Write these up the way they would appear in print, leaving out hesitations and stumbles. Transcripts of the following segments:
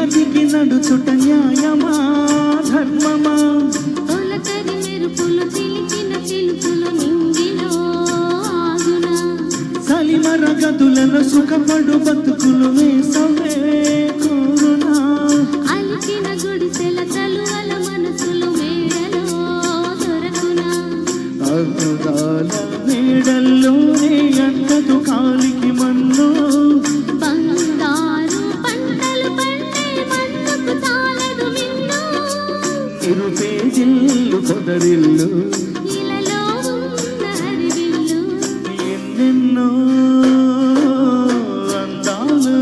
దిగి నడుచుట న్యాయమా ధర్మమా తొలకరి మెరుపులు చిలికిన చిలుకులు నింగిలో ఆగునా సలిమర గదులలో సుఖపడు బతుకులు వేసవే కోరునా అలికిన గుడిసెల తలువల మనసులు మేడలో దొరకునా అద్భుతాల మేడల్లోనే అంతదు కాలికి మన్ను బంగారు పంటలు పండే మన్నుకు చాలదు మిన్ను ఇరుపేజిల్లు పొదరిల్లు ఇలలో ఉన్న హరివిల్లు ఎన్నెన్నో అందాలు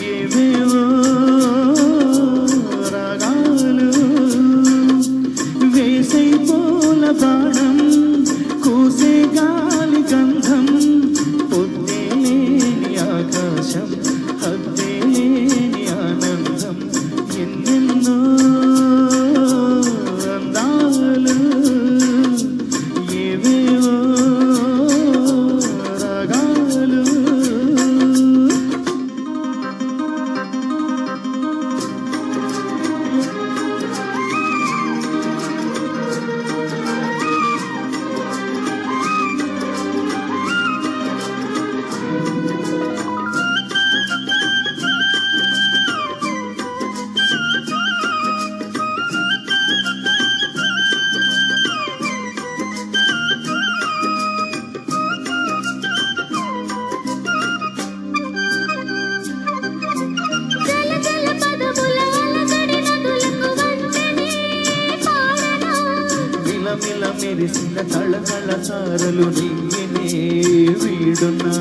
ఏవేవో రాగాలు వేసై పూల బాణం కూసే గాలి గంధం పొద్దే లేని ఆకాశం హద్దే లేని ఆనందం ఎన్నెన్నో అందాలు ఏవేవో రాగాలు జల జల పదముల అలజడి నదులకు వంతెనే పాడనా మిలమిల మెరిసిన తళతళ తారలు నీయనే వీడున్నా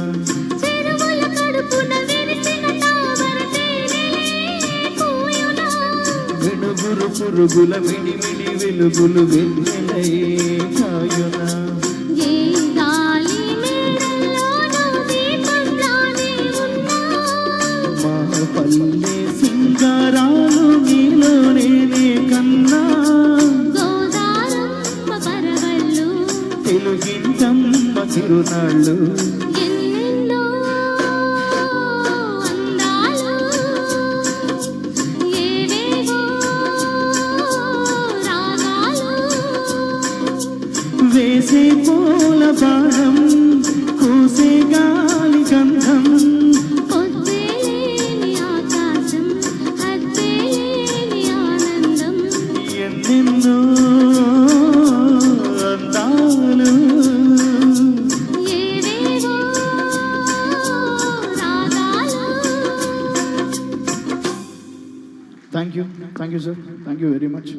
చెరువుల కడుపున విరిసిన తామర తేనెలే పూయునా వెనుగురు పురుగుల మిడిమిడి వెలుగులు వెన్నెలై కాయునా ఏ గాలి మేడల్లోనూ దీపంలానే ఉన్నా మా పల్లె సింగారాలు నీలో నేనే కన్నా గోదారమ్మ పరవళ్ళు తెలుగింటమ్మ తిరునాళ్ళు ఎన్నెన్నో అందాలు ఏవేవో రాగాలు వేసే పూల బాణం కూసే గాలి గంధం పొద్దే లేని ఆకాశం హద్దే లేని ఆనందం ఎన్నెన్నో అందాలు ఏవేవో రాగాలు thank you sir thank you very much